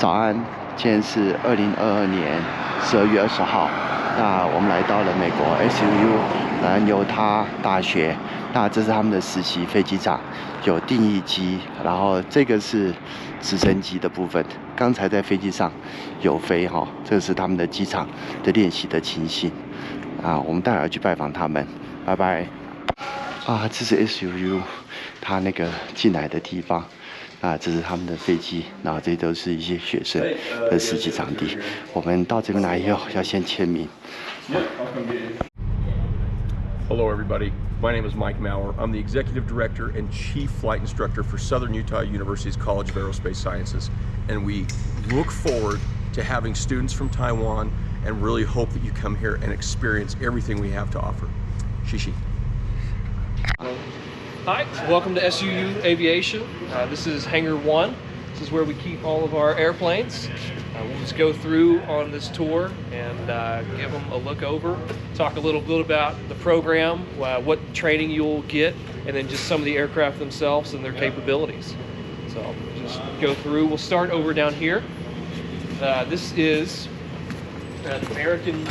早安，今天是2022年12月20号。那我们来到了美国 SUU 南犹他大学。那这是他们的实习飞机场，有定翼机，然后这个是直升机的部分。刚才在飞机上有飞哈，这个是他们的机场的练习的情形。我们待会儿要去拜访他们，拜拜。这是 SUU 它那个进来的地方。这是他们的飞机，然后这都是一些学生的实际场地。我们到这边来以后，要先签名。Hello everybody, my name is Mike Maurer. I'm the Executive Director and Chief Flight Instructor for Southern Utah University's College of Aerospace Sciences. And we look forward to having students from Taiwan and really hope that you come here and experience everything we have to offer. Shishi. Hi, welcome to SUU Aviation. This is Hangar 1. This is where we keep all of our airplanes. We'll just go through on this tour and give them a look over, talk a little bit about the program, what training you'll get, and then just some of the aircraft themselves and their capabilities. So just go through. We'll start over down here. This is an American,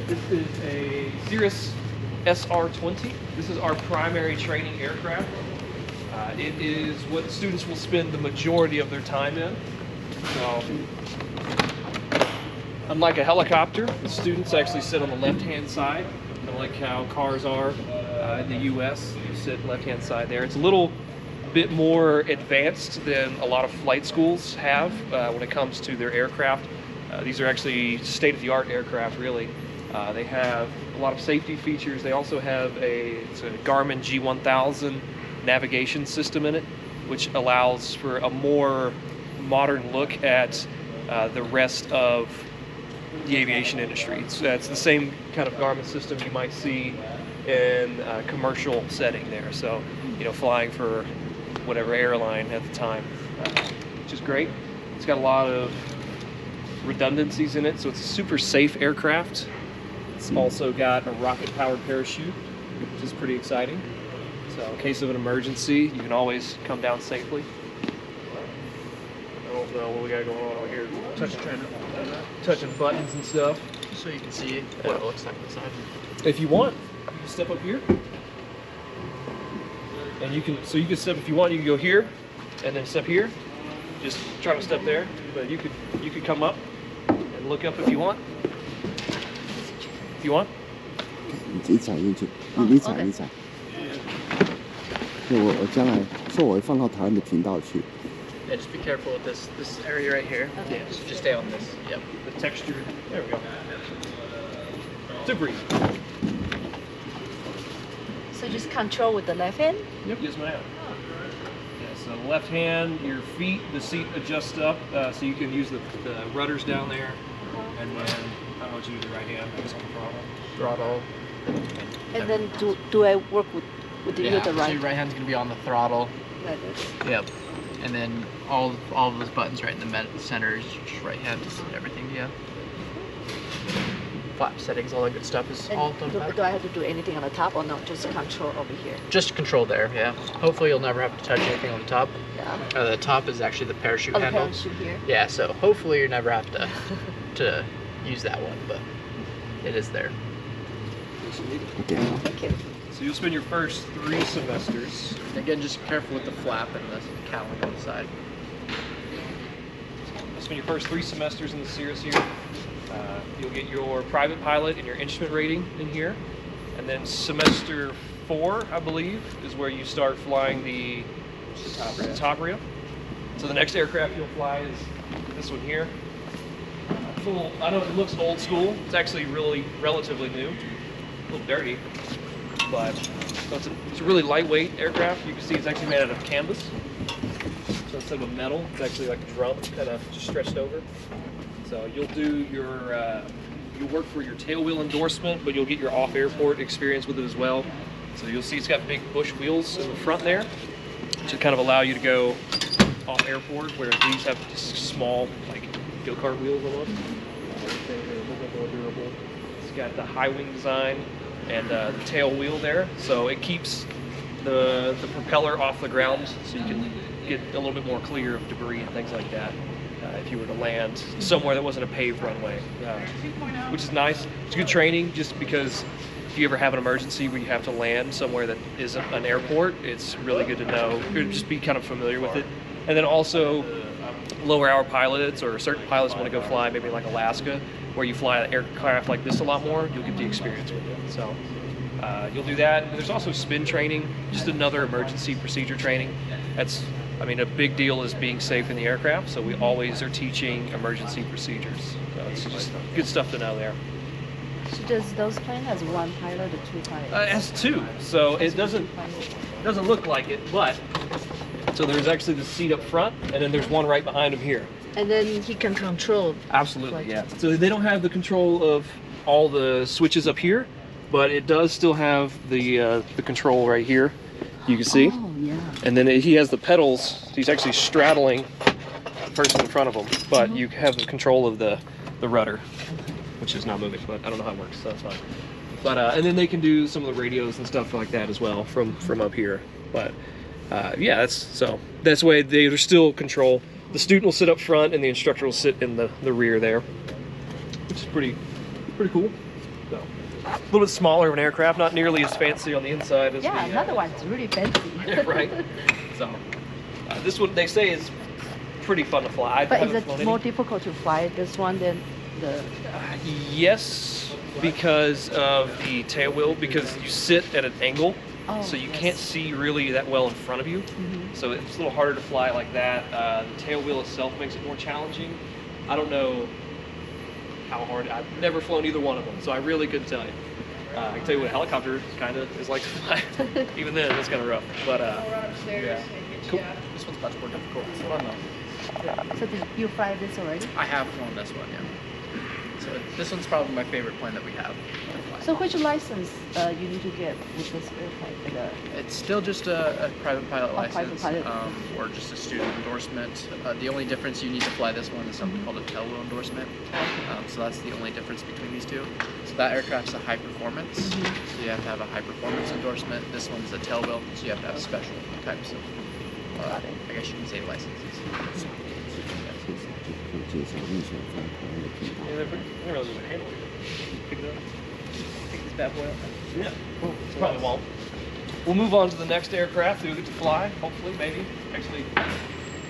this is a Cirrus SR-20. This is our primary training aircraft. It is what the students will spend the majority of their time in. So, unlike a helicopter, the students actually sit on the left-hand side, kind of like how cars are in the U.S. You sit left-hand side there. It's a little bit more advanced than a lot of flight schools have when it comes to their aircraft. These are actually state-of-the-art aircraft, really. They have a lot of safety features. They also have it's a Garmin G1000 navigation system in it, which allows for a more modern look at the rest of the aviation industry. It's the same kind of Garmin system you might see in a commercial setting there. So, flying for whatever airline at the time, which is great. It's got a lot of redundancies in it, so it's a super safe aircraft. It's also got a rocket-powered parachute, which is pretty exciting. So in case of an emergency, you can always come down safely. I don't know what we got going on over here. Touching buttons and stuff. So you can see what it looks like inside. If you want, you can step up here. And you can step, if you want, you can go here and then step here. Just try to step there, but you could come up and look up if you want. If you want. 你踩进去，你踩。我将来说我会放到台湾的频道去。 Yeah, just be careful with this area right here. Okay. Yeah, just stay on this. Yep. The texture. There we go. Super easy. So just control with the left hand? Yep. Yes, ma'am. Yeah, so left hand, your feet, the seat adjusts up, so you can use the rudders down there, and then I don't know what you do with the right hand. I guess on the throttle. And then do I work with the right? So your right hand's gonna be on the throttle. Like this. Yep. And then all of those buttons right in the center is just right hand. Just everything. Yeah. Flap settings, all that good stuff is all done. Do I have to do anything on the top or not? Just control over here. Just control there. Yeah. Hopefully you'll never have to touch anything on the top. Yeah. The top is actually the parachute handle. The parachute here. Yeah. So hopefully you never have to use that one, but it is there. Okay. Thank you. So you'll spend your first 3 semesters. Again, just careful with the flap and the cowling on the side. You'll spend your first 3 semesters in the Cirrus here. You'll get your private pilot and your instrument rating in here. And then semester 4, I believe, is where you start flying the top rail. So the next aircraft you'll fly is this one here. I know it looks old school. It's actually relatively new. A little dirty, but it's a really lightweight aircraft. You can see it's actually made out of canvas. So instead of a metal, it's actually like a drum, kind of just stretched over. So you'll do you'll work for your tail wheel endorsement, but you'll get your off-airport experience with it as well. So you'll see it's got big bush wheels in the front there, which will kind of allow you to go off-airport, whereas these have just small, like go-kart wheels almost. Everything is a little bit more durable. It's got the high wing design and the tail wheel there, so it keeps the propeller off the ground, so you can get a little bit more clear of debris and things like that. If you were to land somewhere that wasn't a paved runway, which is nice. It's good training, just because if you ever have an emergency where you have to land somewhere that isn't an airport, it's really good to know, or just be kind of familiar with it. And then also lower hour pilots, or certain pilots want to go fly maybe like Alaska, where you fly an aircraft like this a lot more, you'll get the experience with it. So you'll do that. And there's also spin training, just another emergency procedure training. I mean, a big deal is being safe in the aircraft, so we always are teaching emergency procedures. So it's just good stuff to know there. So does those planes has one pilot or two pilots? It has two, so it doesn't look like it, but so there's actually the seat up front, and then there's one right behind him here. And then he can control. Absolutely, yeah. So they don't have the control of all the switches up here, but it does still have the control right here. You can see. Oh, yeah. And then he has the pedals. He's actually straddling the person in front of him, but you have the control of the rudder, which is not moving, but I don't know how it works, so that's fine. But and then they can do some of the radios and stuff like that as well from up here. But yeah, that's why there's still control. The student will sit up front, and the instructor will sit in the rear there, which is pretty cool. So, a little bit smaller of an aircraft, not nearly as fancy on the inside as Yeah, another one's really fancy. right. So this one they say is pretty fun to fly. But is it more difficult to fly this one than the? Yes, because of the tail wheel, because you sit at an angle, so you can't see really that well in front of you. So it's a little harder to fly like that. The tail wheel itself makes it more challenging. I don't know how hard. I've never flown either one of them, so I really couldn't tell you. I can tell you what a helicopter kind of is like to fly. Even then, it's kind of rough. But yeah, cool. This one's much more difficult. This one, So did you fly this already? I have flown this one, yeah. So this one's probably my favorite plane that we have. So which license you need to get with this airplane? It's still just a private pilot license, private pilot. or just a student endorsement. The only difference, you need to fly this one is something called a tail wheel endorsement. So that's the only difference between these two. So that aircraft's a high performance, so you have to have a high performance endorsement. This one's a tail wheel, so you have to have special types of, I guess you can say, licenses. Yeah, they're really good handle. Pick it up. Take this bad boy up. Yeah. Probably won't. We'll move on to the next aircraft. We'll get to fly, hopefully, maybe. Actually,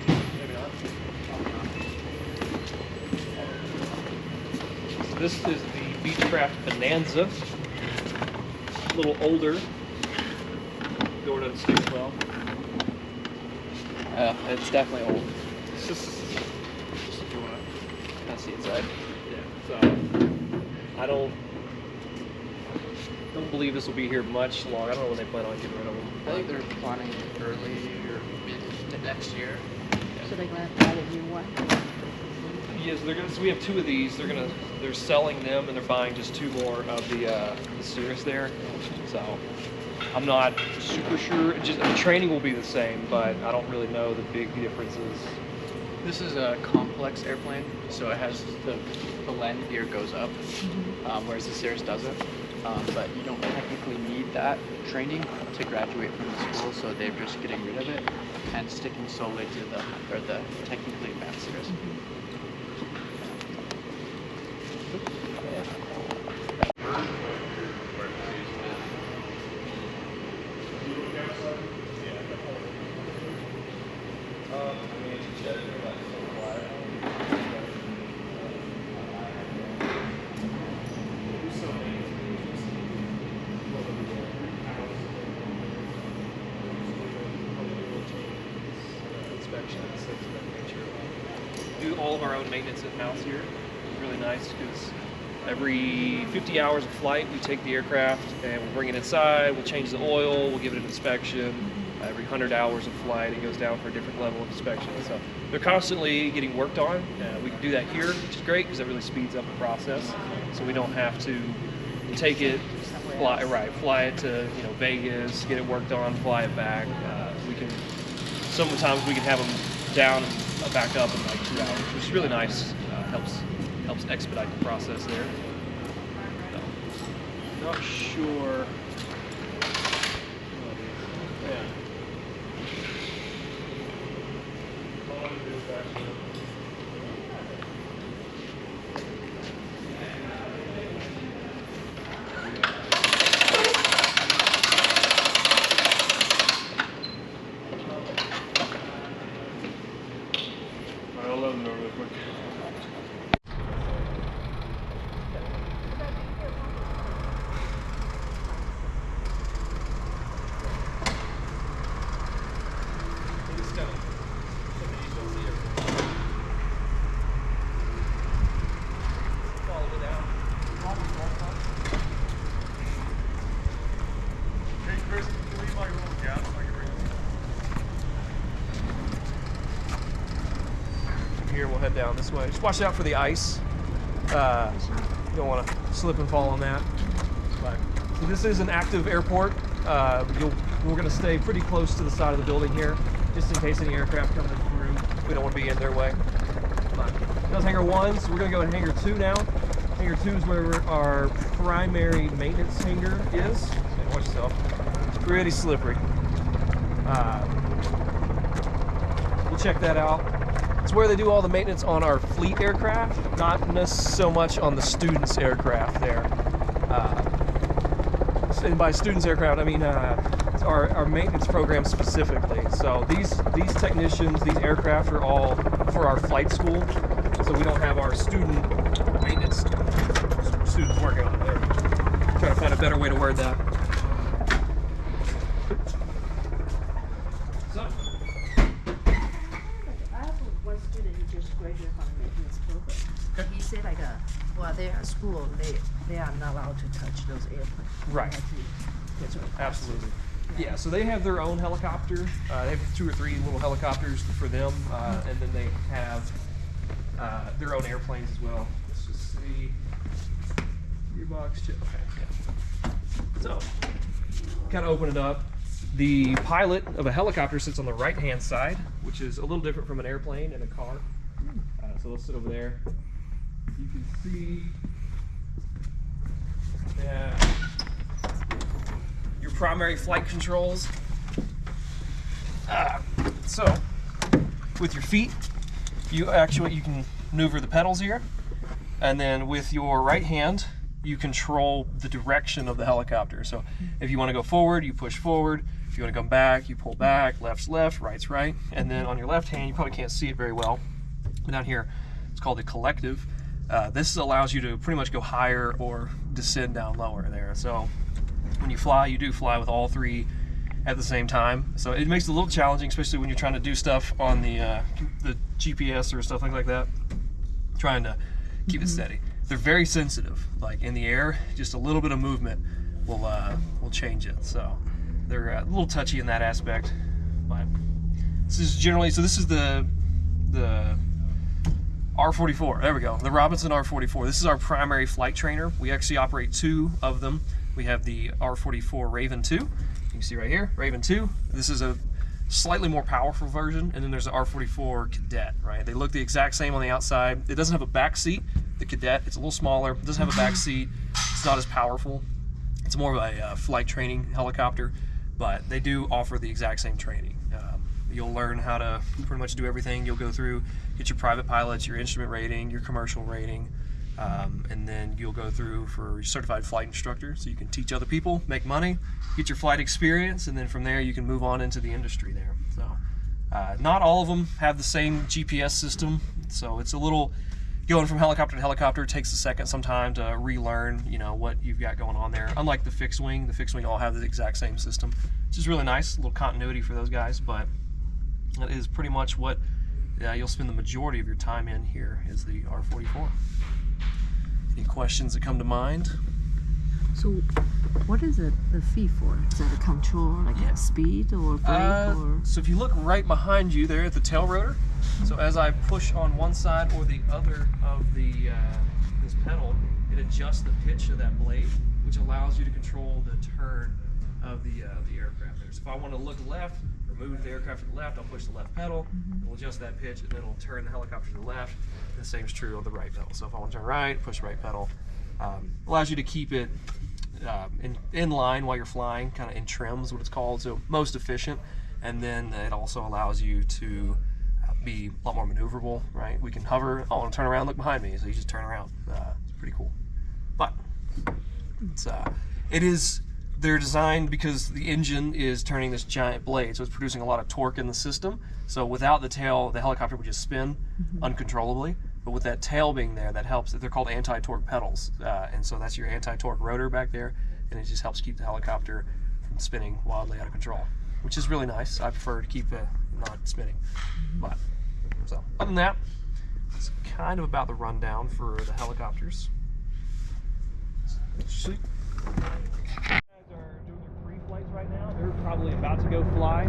maybe not. So this is the Beechcraft Bonanza. A little older. Door doesn't stick as well. It's definitely old. Just if you want to kind of see inside. Yeah. So I don't believe this will be here much long. I don't know when they plan on getting rid of them. I think they're planning early or mid next year. So they're gonna fly the new one. Yes, they're gonna. So we have two of these. They're selling them, and they're buying just two more of the Cirrus there. So I'm not super sure. Just the training will be the same, but I don't really know the big differences. This is a complex airplane, so it has the landing gear goes up, whereas the Cirrus doesn't. But you don't technically need that training to graduate from the school, so they're just getting rid of it and sticking solely to the technically advanced Cirrus. Do all of our own maintenance in-house here. It's really nice because every 50 hours of flight, we take the aircraft and we'll bring it inside, we'll change the oil, we'll give it an inspection. Every 100 hours of flight, it goes down for a different level of inspection. So they're constantly getting worked on. We can do that here, which is great because that really speeds up the process. So we don't have to take it, fly it to Vegas, get it worked on, fly it back. Sometimes we can have them down and back up in like 2 hours, which is really nice. Helps expedite the process there. So, not sure. Yeah, I'll let them know real quick. Here we'll head down this way. Just watch out for the ice. You don't want to slip and fall on that. But, so this is an active airport. We're going to stay pretty close to the side of the building here, just in case any aircraft coming through. We don't want to be in their way. But that was hangar 1, so we're going to go to hangar 2 now. Hangar 2 is where our primary maintenance hangar is. And watch yourself. It's pretty slippery. We'll check that out. It's where they do all the maintenance on our fleet aircraft, not so much on the students' aircraft there. And by students' aircraft, I mean it's our maintenance program specifically. So these technicians, these aircraft are all for our flight school. So we don't have our student maintenance students working on it there. Trying to find a better way to word that. He said while they're at school, they are not allowed to touch those airplanes. Right. Absolutely. Yeah, so they have their own helicopter. They have 2 or 3 little helicopters for them, and then they have their own airplanes as well. Let's just see. Gearbox chip. Okay, yeah. So, kind of open it up. The pilot of a helicopter sits on the right-hand side, which is a little different from an airplane and a car. So they'll sit over there. You can see your primary flight controls. So with your feet, you can maneuver the pedals here, and then with your right hand, you control the direction of the helicopter. So if you want to go forward, you push forward. If you want to come back, you pull back. Left's left, right's right. And then on your left hand, you probably can't see it very well, but down here, it's called a collective. This allows you to pretty much go higher or descend down lower there. So when you fly, you do fly with all 3 at the same time. So it makes it a little challenging, especially when you're trying to do stuff on the GPS or stuff like that, trying to keep it steady. They're very sensitive. Like in the air, just a little bit of movement will change it. So they're a little touchy in that aspect. But this is generally, so this is the R44, there we go, the Robinson R44. This is our primary flight trainer. We actually operate 2 of them. We have the R44 Raven 2. You can see right here, Raven 2. This is a slightly more powerful version, and then there's the R44 Cadet, right? They look the exact same on the outside. It doesn't have a back seat. The Cadet, it's a little smaller. It doesn't have a back seat. It's not as powerful. It's more of a flight training helicopter, but they do offer the exact same training. You'll learn how to pretty much do everything. You'll go through, get your private pilots, your instrument rating, your commercial rating, and then you'll go through for your certified flight instructor, so you can teach other people, make money, get your flight experience, and then from there you can move on into the industry there. So not all of them have the same GPS system, so it's a little, going from helicopter to helicopter takes a second sometime to relearn, what you've got going on there. Unlike the fixed wing all have the exact same system, which is really nice, a little continuity for those guys, but that is pretty much what you'll spend the majority of your time in here, is the R44. Any questions that come to mind? So what is the fee for? Is that a control, like speed or brake? Or? So if you look right behind you there at the tail rotor, so as I push on one side or the other of this pedal, it adjusts the pitch of that blade, which allows you to control the turn of the aircraft there. So if I want to look left, move the aircraft to the left, I'll push the left pedal, it'll adjust that pitch, and then it'll turn the helicopter to the left. And the same is true on the right pedal. So if I want to turn right, push right pedal. Allows you to keep it in line while you're flying, kind of in trim is what it's called, so most efficient. And then it also allows you to be a lot more maneuverable, right? We can hover, oh, I want to turn around, look behind me, so you just turn around. It's pretty cool. But they're designed because the engine is turning this giant blade, so it's producing a lot of torque in the system. So without the tail, the helicopter would just spin uncontrollably. But with that tail being there, that helps. They're called anti-torque pedals, and so that's your anti-torque rotor back there, and it just helps keep the helicopter from spinning wildly out of control, which is really nice. I prefer to keep it not spinning. But so other than that, it's kind of about the rundown for the helicopters. Sweet. Right now, they're probably about to go fly.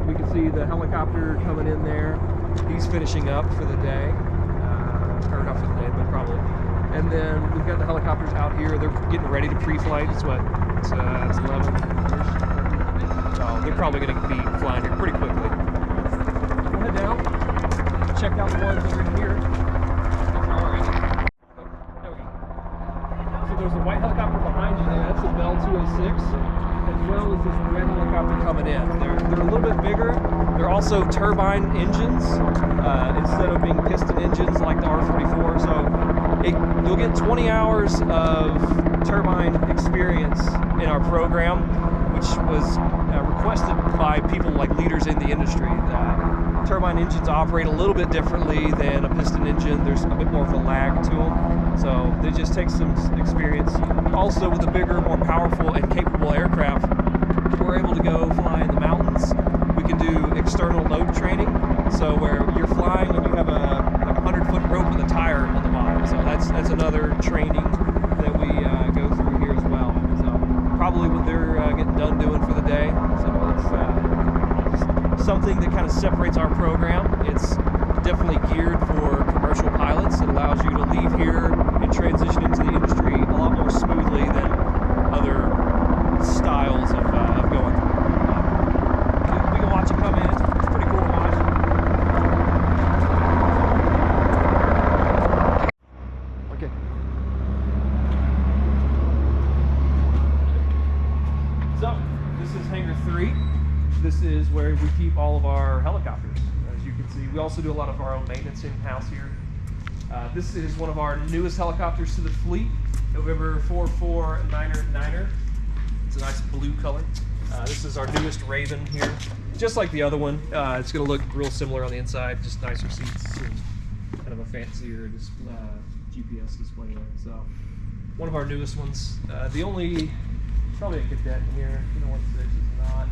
We can see the helicopter coming in there. He's finishing up for the day, or not for the day, but probably. And then we've got the helicopters out here. They're getting ready to pre-flight. It's 11. So they're probably going to be flying here pretty quickly. We'll head down, check out the ones that are in here. So there's a white helicopter behind you there. That's a Bell 206, as well as this red helicopter coming in. They're a little bit bigger. They're also turbine engines instead of being piston engines like the R-44. So you'll get 20 hours of turbine experience in our program, which was requested by people like leaders in the industry. Turbine engines operate a little bit differently than a piston engine. There's a bit more of a lag to them, so they just take some experience. Also, with a bigger, more powerful and capable aircraft, we're able to go fly in the mountains. We can do external load training, so where you're flying and you have a 100-foot rope with a tire on the bottom. So that's another training that we go through here as well. So probably what they're getting done doing for the day. So it's something that kind of separates our program. It's definitely geared for commercial pilots. It allows you to leave here and transition into the industry a lot more smoothly than other styles of going through. We can watch it come in. It's pretty cool to watch. Okay. So, this is Hangar 3. This is where we keep all of our helicopters. As you can see, we also do a lot of our own maintenance in-house here. This is one of our newest helicopters to the fleet, November 4499er. It's a nice blue color. This is our newest Raven here. Just like the other one, it's going to look real similar on the inside, just nicer seats and kind of a fancier GPS display there. So, one of our newest ones. Probably a cadet in here. You know what this is not.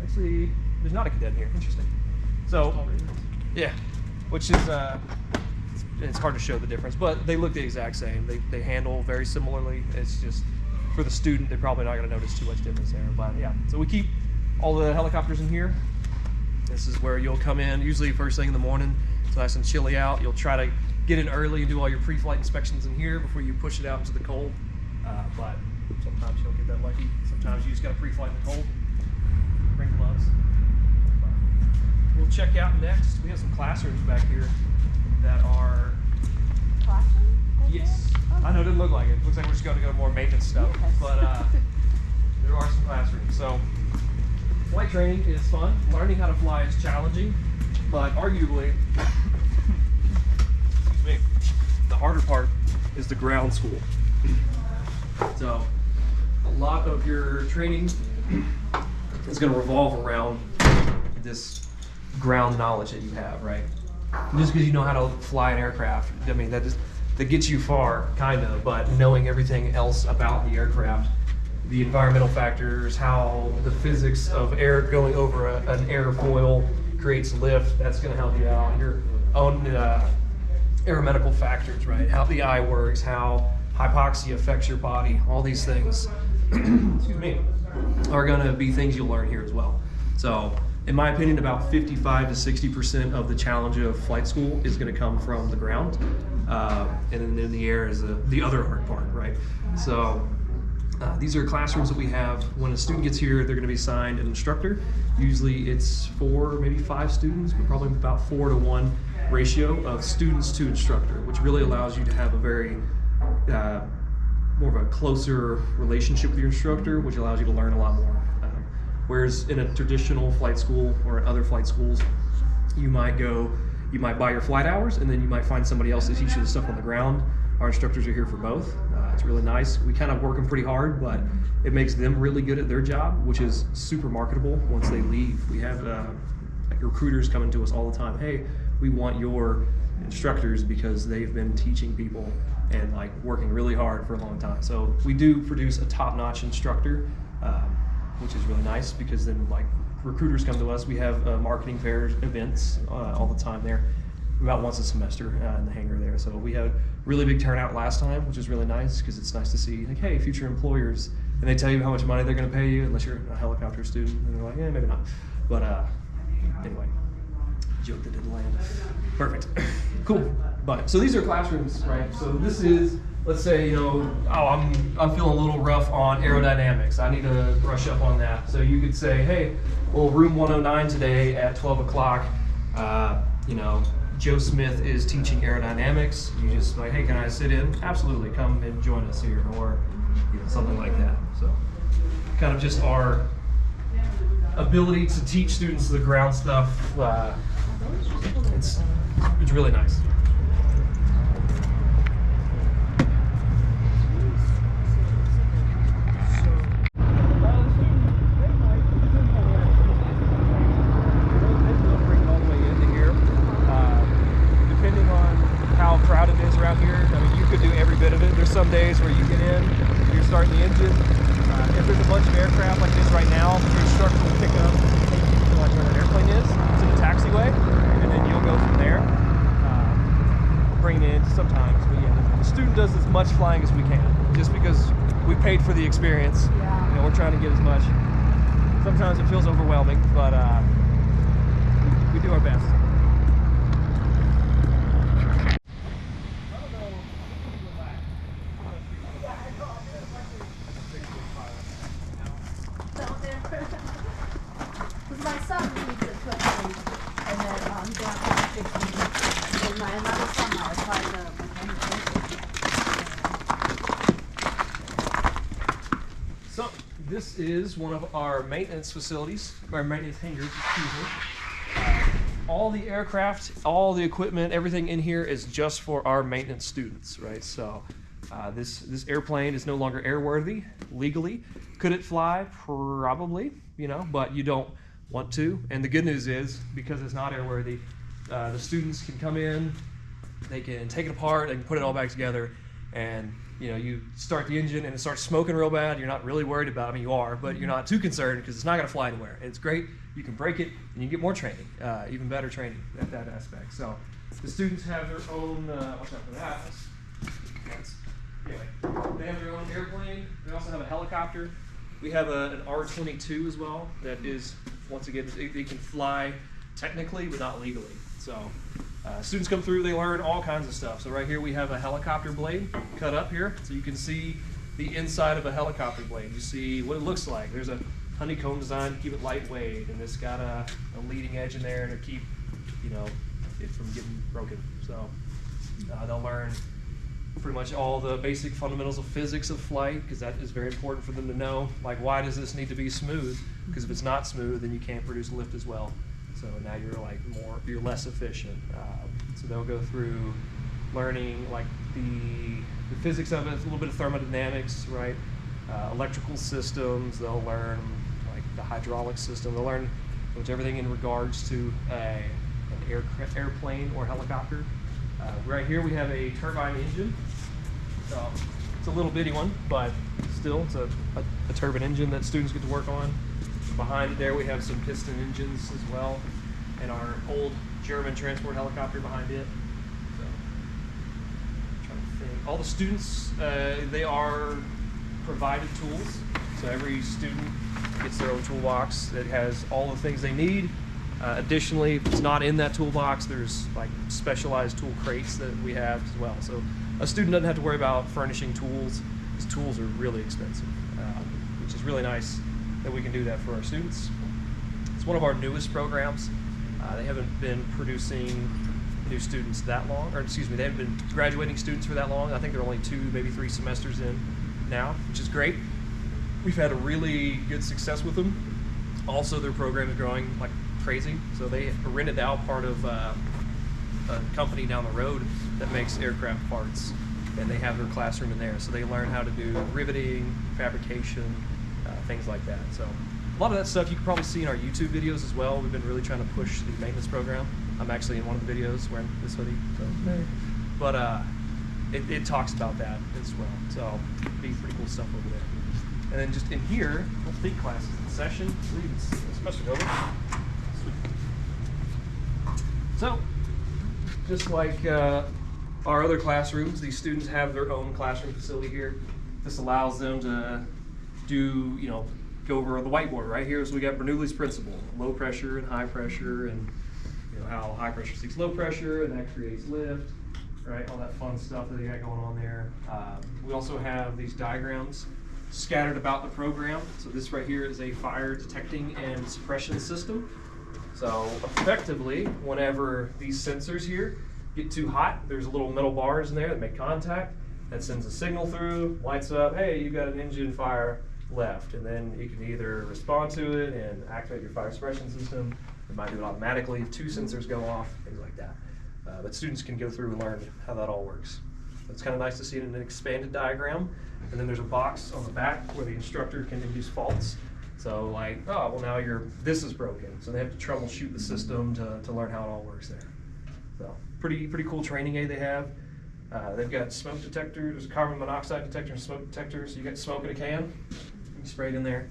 Actually, there's not a cadet in here. Interesting. So, yeah, which is it's hard to show the difference, but they look the exact same. They handle very similarly. It's just for the student, they're probably not going to notice too much difference there. But yeah, so we keep all the helicopters in here. This is where you'll come in usually first thing in the morning. It's nice and chilly out. You'll try to get in early and do all your pre-flight inspections in here before you push it out into the cold. But sometimes you don't get that lucky. Sometimes you just got to pre-flight in the cold. Bring gloves. We'll check out next. We have some classrooms back here that are. Classroom? Yes. I know it doesn't look like it. It looks like we're just going to go more maintenance stuff. Yes. But there are some classrooms. So flight training is fun. Learning how to fly is challenging, but arguably, excuse me, the harder part is the ground school. So a lot of your training is going to revolve around this ground knowledge that you have, right? Just because you know how to fly an aircraft, I mean, that gets you far, kind of, but knowing everything else about the aircraft, the environmental factors, how the physics of air going over an airfoil creates lift, that's going to help you out. Your own aeromedical factors, right? How the eye works, how hypoxia affects your body, all these things, excuse me, are going to be things you'll learn here as well. So, in my opinion, about 55 to 60% of the challenge of flight school is going to come from the ground, and then in the air is the other hard part, right? So, these are classrooms that we have. When a student gets here, they're going to be assigned an instructor. Usually it's 4, maybe 5 students, but probably about 4 to 1 ratio of students to instructor, which really allows you to have a very more of a closer relationship with your instructor, which allows you to learn a lot more. Whereas whereas in a traditional flight school or in other flight schools, you might buy your flight hours, and then you might find somebody else to teach you the stuff on the ground. Our instructors are here for both. It's really nice. We kind of work them pretty hard, but it makes them really good at their job, which is super marketable once they leave. We have like recruiters coming to us all the time. Hey, we want your instructors because they've been teaching people and like working really hard for a long time. So we do produce a top-notch instructor, which is really nice because then like recruiters come to us. We have marketing fairs, events all the time there, about once a semester in the hangar there. So we had a really big turnout last time, which is really nice because it's nice to see like, hey, future employers, and they tell you how much money they're going to pay you unless you're a helicopter student, and they're like, yeah, maybe not. But anyway, joke that didn't land. Perfect. Cool. But so these are classrooms, right? So this is, let's say, I'm feeling a little rough on aerodynamics. I need to brush up on that. So you could say, hey, well, room 109 today at 12 o'clock, Joe Smith is teaching aerodynamics. You just like, hey, can I sit in? Absolutely, come and join us here, or something like that. So kind of just our ability to teach students the ground stuff. It's really nice. Some days where you get in, you're starting the engine. If there's a bunch of aircraft like this right now, your instructor will pick up like where that airplane is to the taxiway, and then you'll go from there, bring it in sometimes. But yeah, the student does as much flying as we can, just because we paid for the experience. We're trying to get as much. Sometimes it feels overwhelming, but we do our best. My son needs a question, and then he got to 15. And my another son, I tried the So this is one of our maintenance facilities, our maintenance hangars, excuse me. All the aircraft, all the equipment, everything in here is just for our maintenance students, right? So this airplane is no longer airworthy legally. Could it fly? Probably, but you don't want to. And the good news is, because it's not airworthy, the students can come in, they can take it apart, they can put it all back together, and you start the engine and it starts smoking real bad. You're not really worried about it. I mean, you are, but you're not too concerned because it's not going to fly anywhere. It's great. You can break it and you get more training, even better training at that aspect. So the students have their own, watch out for that. Anyway, they have their own airplane. They also have a helicopter. We have an R-22 as well that is, once again, they can fly technically but not legally. So students come through, they learn all kinds of stuff. So right here we have a helicopter blade cut up here, so you can see the inside of a helicopter blade. You see what it looks like. There's a honeycomb design to keep it lightweight, and it's got a leading edge in there to keep it from getting broken. So they'll learn pretty much all the basic fundamentals of physics of flight, because that is very important for them to know. Like, why does this need to be smooth? Because if it's not smooth, then you can't produce lift as well. So now you're less efficient. So they'll go through learning like the physics of it, a little bit of thermodynamics, right? Electrical systems. They'll learn like the hydraulic system. They'll learn pretty much everything in regards to an airplane or helicopter. Right here we have a turbine engine. So it's a little bitty one, but still it's a turbine engine that students get to work on. Behind it there we have some piston engines as well, and our old German transport helicopter behind it. So I'm trying to think. All the students, they are provided tools. So every student gets their own toolbox that has all the things they need. Additionally, if it's not in that toolbox, there's like specialized tool crates that we have as well. So a student doesn't have to worry about furnishing tools, because tools are really expensive, which is really nice that we can do that for our students. It's one of our newest programs. They haven't been producing new students that long, or excuse me, they haven't been graduating students for that long. I think they're only 2, maybe 3 semesters in now, which is great. We've had a really good success with them. Also, their program is growing like crazy. So they rented out part of a company down the road that makes aircraft parts, and they have their classroom in there. So they learn how to do riveting, fabrication, things like that. So a lot of that stuff you can probably see in our YouTube videos as well. We've been really trying to push the maintenance program. I'm actually in one of the videos wearing this hoodie. So, but it talks about that as well. So pretty cool stuff over there. And then just in here, fleet classes in session. I believe it's semester over. Sweet. So just like our other classrooms, these students have their own classroom facility here. This allows them to do, go over the whiteboard right here. So we got Bernoulli's principle, low pressure and high pressure, and how high pressure seeks low pressure, and that creates lift, right? All that fun stuff that they got going on there. We also have these diagrams scattered about the program. So this right here is a fire detecting and suppression system. So effectively, whenever these sensors here get too hot, there's little metal bars in there that make contact. That sends a signal through, lights up, hey, you got an engine fire left. And then you can either respond to it and activate your fire suppression system. It might do it automatically if 2 sensors go off, things like that. But students can go through and learn how that all works. So it's kind of nice to see it in an expanded diagram. And then there's a box on the back where the instructor can induce faults. So like, oh, well now this is broken. So they have to troubleshoot the system to learn how it all works there. So pretty cool training aid they have. They've got smoke detectors, carbon monoxide detector and smoke detectors. So you get smoke in a can, you spray it in there,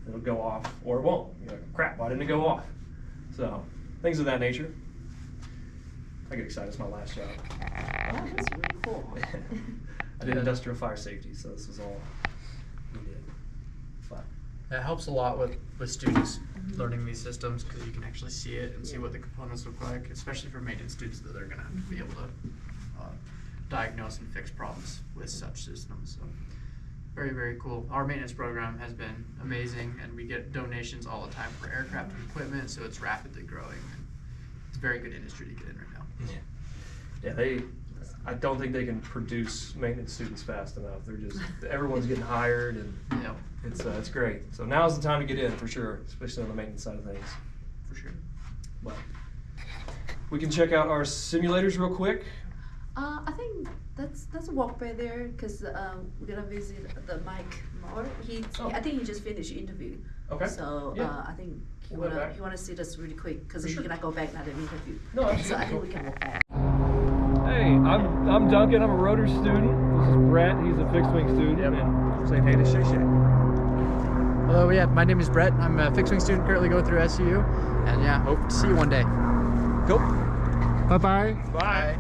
it'll go off, or it won't. You're like, crap, why didn't it go off? So things of that nature. I get excited, it's my last job. Oh, that's really cool. I did industrial fire safety, so this is all we did. But It helps a lot with students learning these systems because you can actually see it and see what the components look like, especially for maintenance students that they're going to have to be able to diagnose and fix problems with such systems. So very, very cool. Our maintenance program has been amazing, and we get donations all the time for aircraft and equipment, so it's rapidly growing. It's a very good industry to get in right now. yeah, I don't think they can produce maintenance students fast enough. They're just, everyone's getting hired, and it's great. So now's the time to get in for sure, especially on the maintenance side of things. For sure. But we can check out our simulators real quick. I think that's a walkway there because we're gonna visit the Mike Maurer. I think he just finished the interview. Okay. So Yeah. I think he We'll go back. wanna see this really quick because For he's sure. gonna go back now to the interview. No, absolutely. So I think we can walk back. Hey, I'm Duncan. I'm a rotor student. This is Brett. He's a fixed wing student. Yep. And saying hey to Shay Shay. Hello, my name is Brett. I'm a fixed wing student currently going through SUU, and hope to see you one day. Cool. Bye-bye. Bye.